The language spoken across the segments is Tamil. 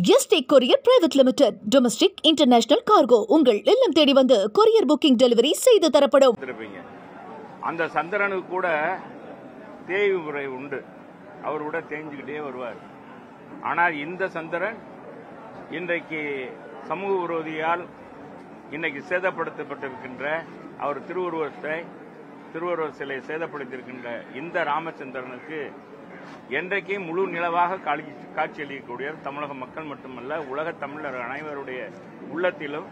Yesterday courier private limited domestic international cargo உங்கள் இல்லம் தேடி வந்து கொரியர் புக்கிங் டெலிவரி செய்து தரப்படும். அந்த சந்திரனுக்கு கூட தேய்வு முறை உண்டு, அவர் கூட தேஞ்சுக்கிட்டே வருவார். ஆனால் இந்த சந்திரன் இன்றைக்கு சமூக விரோதியால் இன்னைக்கு சேதப்படுத்தப்பட்டிருக்கின்ற அவர் திருவுருவ சிலை சேதப்படுத்தியிருக்கின்ற இந்த ராமச்சந்திரனுக்கு என்றைக்கே முழு நிலவாக காட்சியளிக்கக்கூடிய தமிழக மக்கள் மட்டுமல்ல, உலக தமிழர் அனைவருடைய உள்ளத்திலும்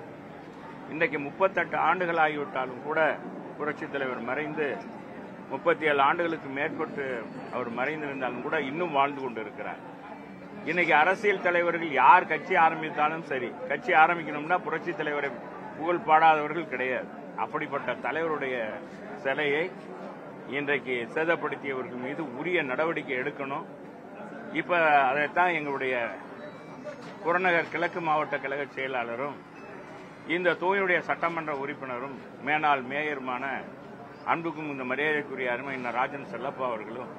இன்றைக்கு 38 ஆண்டுகள் ஆகிவிட்டாலும் கூட புரட்சித் தலைவர் மறைந்து 37 ஆண்டுகளுக்கு மேற்பட்டு அவர் மறைந்திருந்தாலும் கூட இன்னும் வாழ்ந்து கொண்டிருக்கிறார். இன்னைக்கு அரசியல் தலைவர்கள் யார் கட்சி ஆரம்பித்தாலும் சரி, கட்சி ஆரம்பிக்கணும்னா புரட்சித் தலைவரை புகழ் பாடாதவர்கள் கிடையாது. அப்படிப்பட்ட தலைவருடைய சிலையை இன்றைக்கு சேதப்படுத்தியவர்கள் மீது உரிய நடவடிக்கை எடுக்கணும். இப்ப அதைத்தான் எங்களுடைய புறநகர் கிழக்கு மாவட்ட கழக செயலாளரும் இந்த தொகுதியுடைய சட்டமன்ற உறுப்பினரும் மேனாள் மேயருமான அன்புக்கும் இந்த மரியாதைக்குரிய அருமையினர் ராஜன் செல்லப்பா அவர்களும்,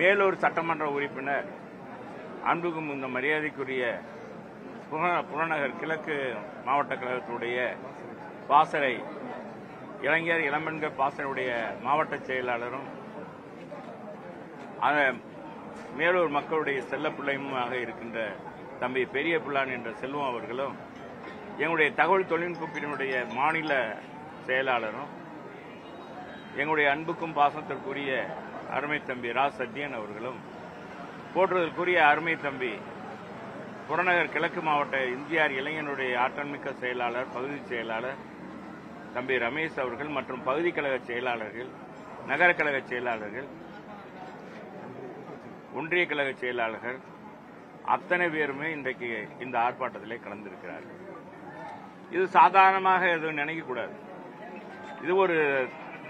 மேலூர் சட்டமன்ற உறுப்பினர் அன்புக்கும் இந்த மரியாதைக்குரிய புறநகர் கிழக்கு மாவட்ட கழகத்துடைய பாசறை இளைஞர் இளம்பெண்கள் பாசறையுடைய மாவட்ட செயலாளரும் மேலூர் மக்களுடைய செல்லப்பிள்ளையுமாக இருக்கின்ற தம்பி பெரிய பிள்ளான் என்ற செல்வம் அவர்களும், எங்களுடைய தகவல் தொழில்நுட்ப பிரிவினுடைய மாநில செயலாளரும், எங்களுடைய அன்புக்கும் பாசத்திற்குரிய அருமை தம்பி ரா சத்யன் அவர்களும், போற்றுவதற்குரிய அருமை தம்பி புறநகர் கிழக்கு மாவட்ட இந்தியார் இளைஞனுடைய ஆற்றல்மிக்க செயலாளர் பகுதி செயலாளர் தம்பி ரமேஷ் அவர்கள் மற்றும் பகுதி கழக செயலாளர்கள், நகர கழக செயலாளர்கள், ஒன்றிய கழக செயலாளர்கள் அத்தனை பேருமே இன்றைக்கு இந்த ஆர்ப்பாட்டத்திலே கலந்திருக்கிறார்கள். இது சாதாரணமாக எதுவும் நினைக்கக்கூடாது. இது ஒரு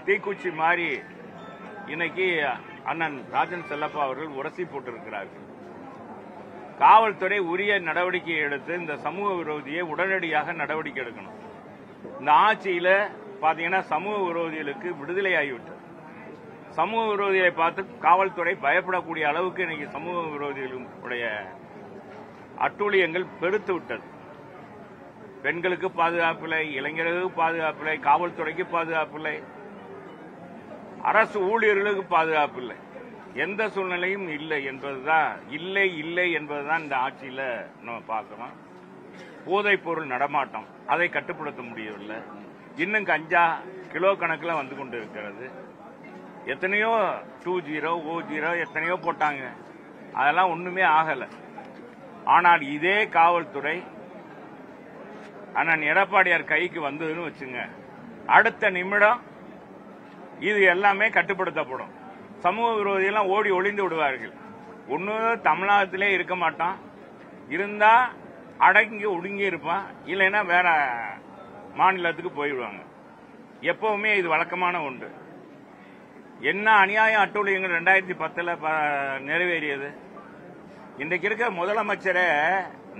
தீக்குச்சி மாதிரி இன்னைக்கு அண்ணன் ராஜன் செல்லப்பா அவர்கள் உரசி போட்டிருக்கிறார்கள். காவல்துறை உரிய நடவடிக்கை எடுத்து இந்த சமூக விரோதியை உடனடியாக நடவடிக்கை எடுக்கணும். இந்த ஆட்சியில பாத்தீங்கன்னா சமூக விரோதிகளுக்கு விடுதலை ஆகிவிட்டது. சமூக விரோதியை பார்த்து காவல்துறை பயப்படக்கூடிய அளவுக்கு இன்னைக்கு சமூக விரோதிகளுடைய அட்டூழியங்கள் பெருத்து விட்டது. பெண்களுக்கு பாதுகாப்பில்லை, இளைஞர்களுக்கு பாதுகாப்பில்லை, காவல்துறைக்கு பாதுகாப்பில்லை, அரசு ஊழியர்களுக்கு பாதுகாப்பில்லை, எந்த சூழ்நிலையும் இல்லை என்பதுதான் இந்த ஆட்சியில நம்ம பார்க்கிறோம். போதைப் பொருள் நடமாட்டம் அதை கட்டுப்படுத்த முடியவில்லை. இன்னும் கஞ்சா கிலோ கணக்கில் வந்து கொண்டு இருக்கிறது. எத்தனையோ 20, 00 எத்தனையோ போட்டாங்க, அதெல்லாம் ஒண்ணுமே ஆகல. ஆனால் இதே காவல்துறை அண்ணன் எடப்பாடியார் கைக்கு வந்ததுன்னு வச்சுங்க, அடுத்த நிமிடம் இது எல்லாமே கட்டுப்படுத்தப்படும். சமூக விரோதியெல்லாம் ஓடி ஒளிந்து விடுவார்கள். ஒன்னும் தமிழகத்திலே இருக்க மாட்டான், இருந்தா அடங்கி ஒடுங்கி இருப்பான், இல்லைன்னா வேற மாநிலத்துக்கு போயிடுவாங்க. எப்பவுமே இது வழக்கமான ஒன்று. என்ன அநியாயம் அட்டூழியங்கள் 2010 நிறைவேறியது. இன்றைக்கு இருக்க முதலமைச்சரே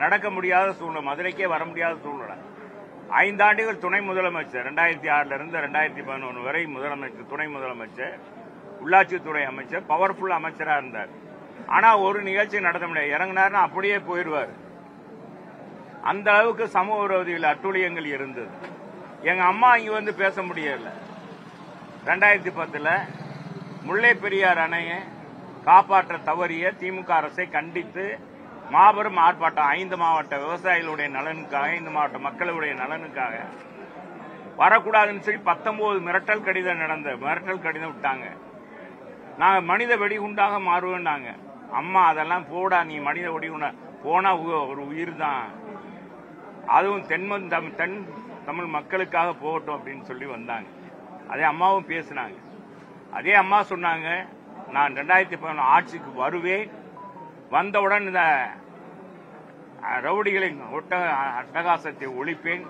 நடக்க முடியாத சூழ்நிலை, மதுரைக்கே வர முடியாத சூழ்நிலை. 5 ஆண்டுகள் துணை முதலமைச்சர் 2006 இருந்து 2011 வரை முதலமைச்சர், துணை முதலமைச்சர், உள்ளாட்சித்துறை அமைச்சர், பவர்ஃபுல் அமைச்சரா இருந்தார். ஆனா ஒரு நிகழ்ச்சி நடத்த முடியாது, இறங்கினார்னா அப்படியே போயிடுவார். அந்த அளவுக்கு சமூக விரோதிகள் அட்டூழியங்கள் இருந்தது. எங்க அம்மா இங்க வந்து பேச முடியல. 2010 முல்லை பெரியார் அணையை காப்பாற்ற தவறிய திமுக அரசை கண்டித்து மாபெரும் ஆர்ப்பாட்டம் 5 மாவட்ட விவசாயிகளுடைய நலனுக்காக, 5 மாவட்ட மக்களுடைய நலனுக்காக வரக்கூடாதுன்னு சொல்லி 19 மிரட்டல் கடிதம் விட்டாங்க. நாங்க மனித வெடிகுண்டாக மாறுவோம்னாங்க. அம்மா அதெல்லாம் போடா, நீ மனித வெடிகுண்டா போனா ஒரு உயிர் தான், அதுவும் தென் தமிழ் மக்களுக்காக போகட்டும் அப்படின்னு சொல்லி வந்தாங்க. அதே அம்மாவும் பேசினாங்க. அதே அம்மா சொன்னாங்க, நான் 2011 ஆட்சிக்கு வருவேன், வந்தவுடன் இந்த ரவுடிகளின் அட்டகாசத்தை ஒழிப்பேன்,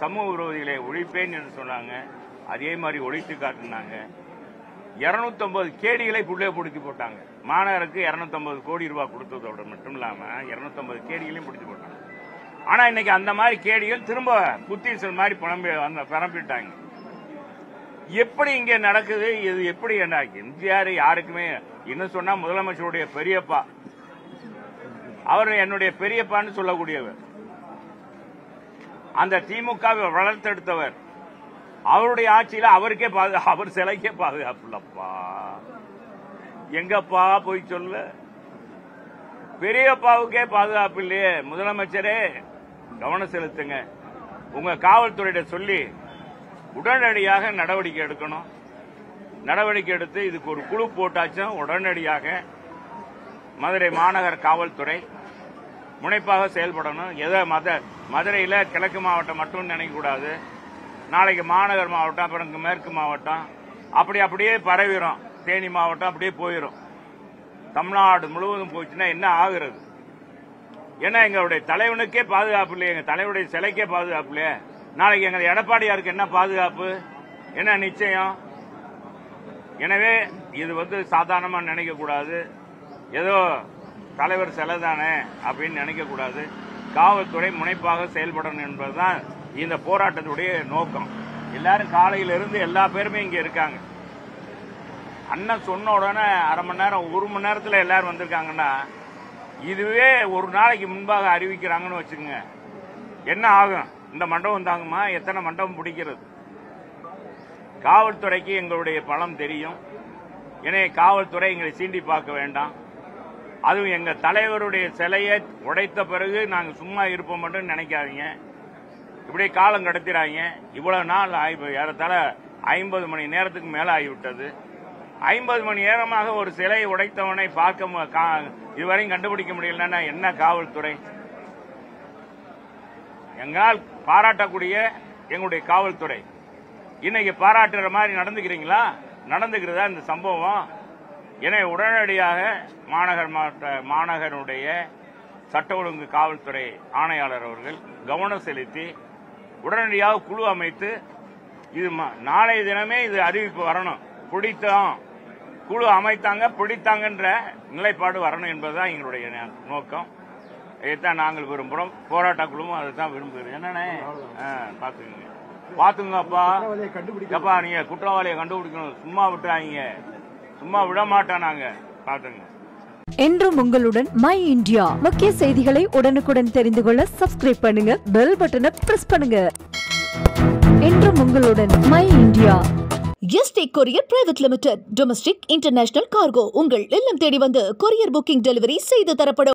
சமூக விரோதிகளை ஒழிப்பேன் என்று சொன்னாங்க. அதே மாதிரி ஒழித்து காட்டினாங்க. 250 கேடிகளை பிடித்து போட்டாங்க. மாநகருக்கு 250 கோடி ரூபாய் கொடுத்ததோடு மட்டும் இல்லாம 250 கேடிகளையும் பிடித்து போட்டாங்க. ஆனா இன்னைக்கு அந்த மாதிரி கேடிகள் திரும்ப புத்தீசல் மாதிரி பரம்பிட்டாங்க. எப்படி இங்க நடக்குது? இது எப்படி எம்ஜிஆர் யாருக்குமே இன்னும் சொன்னா முதலமைச்சருடைய பெரியப்பா அவர் என்னுடைய பெரியப்பான்னு சொல்லக்கூடியவர். அந்த திமுகவை வளர்த்தெடுத்தவர். அவருடைய ஆட்சியில அவருக்கே அவர் சிலைக்கே பாதுகாப்பு இல்லப்பா. எங்கப்பா போய் சொல்ல? பெரியப்பாவுக்கே பாதுகாப்பு இல்லையே. முதலமைச்சரே கவனம் செலுத்துங்க. உங்க காவல்துறையிட சொல்லி உடனடியாக நடவடிக்கை எடுக்கணும். நடவடிக்கை எடுத்து இதுக்கு ஒரு குழு போட்டாச்சும் உடனடியாக மதுரை மாநகர காவல்துறை முனைப்பாக செயல்படணும். ஏதோ மதுரையில் கிழக்கு மாவட்டம் மட்டும் நினைக்கக்கூடாது. நாளைக்கு மாநகர் மாவட்டம், அப்புறம் மேற்கு மாவட்டம், அப்படியே பரவிடும். தேனி மாவட்டம் அப்படியே போயிடும். தமிழ்நாடு முழுவதும் போச்சுன்னா என்ன ஆகுறது? ஏன்னா எங்களுடைய தலைவனுக்கே பாதுகாப்பு இல்லையே, எங்க தலைவருடைய சிலைக்கே பாதுகாப்பு இல்லையே. நாளைக்கு எங்க எடப்பாடியாருக்கு என்ன பாதுகாப்பு, என்ன நிச்சயம்? எனவே இது சாதாரணமா நினைக்க கூடாது. ஏதோ தலைவர் சிலை தானே அப்படின்னு நினைக்க கூடாது. காவல்துறை முனைப்பாக செயல்படணும் என்பதுதான் இந்த போராட்டத்துடைய நோக்கம். எல்லாரும் காலையிலிருந்து எல்லா பேருமே இங்க இருக்காங்க. அண்ணன் சொன்ன உடனே அரை மணி நேரம் 1 மணி நேரத்தில் எல்லாரும் வந்திருக்காங்கன்னா இதுவே ஒரு நாளைக்கு முன்பாக அறிவிக்கிறாங்கன்னு வச்சுக்கோங்க. என்ன ஆகும்? இந்த மண்டபம் தாங்குமா? எத்தனை மண்டபம் பிடிக்கிறது? காவல்துறைக்கு எங்களுடைய பலம் தெரியும். எனவே காவல்துறை எங்களை சீண்டி பார்க்க வேண்டாம். அதுவும் எங்க தலைவருடைய சிலையை உடைத்த பிறகு நாங்கள் சும்மா இருப்போம் மட்டும் நினைக்காதீங்க. இப்படியே காலம் கடத்திடாங்க. இவ்வளவு நாள் ஏறத்தாழ 50 மணி நேரத்துக்கு மேல ஆகிவிட்டது. 50 மணி நேரமாக ஒரு சிலையை உடைத்தவனை இதுவரையும் கண்டுபிடிக்க முடியலன்னா என்ன காவல்துறை? எங்களால் பாராட்டக்கூடிய எங்களுடைய காவல்துறை இன்னைக்கு பாராட்டுற மாதிரி நடந்துக்கிறீங்களா? நடந்துக்கிறதா இந்த சம்பவம்? எனவே உடனடியாக மாநகருடைய சட்ட ஒழுங்கு காவல்துறை ஆணையாளர் அவர்கள் கவனம் செலுத்தி உடனடியாக குழு அமைத்து இது நாளைய தினமே இது அறிவிப்பு வரணும். பிடித்தோம், குழு அமைத்தாங்க, பிடித்தாங்கன்ற நிலைப்பாடு வரணும் என்பதுதான் எங்களுடைய நோக்கம். இதைத்தான் நாங்கள் விரும்புகிறோம். போராட்ட குழுவும் அதை தான் விரும்புகிறோம். என்னன்னே பாத்துங்கப்பா. எப்பா நீங்க குற்றவாளியை கண்டுபிடிக்கணும். சும்மா விட்டுறாங்க, சும்மா விட மாட்டோம். நாங்க பாத்துங்க. என்றும் உங்களுடன் மை இந்தியா. முக்கிய செய்திகளை உடனுக்குடன் தெரிந்து கொள்ள சப்ஸ்கிரைப் பண்ணுங்க, பெல் பட்டனை பிரஸ் பண்ணுங்க. என்றும் உங்களுடன் my India. Yesterday courier private limited. Domestic international cargo உங்கள் இல்லம் தேடி வந்து கொரியர் புக்கிங் டெலிவரி செய்து தரப்படும்.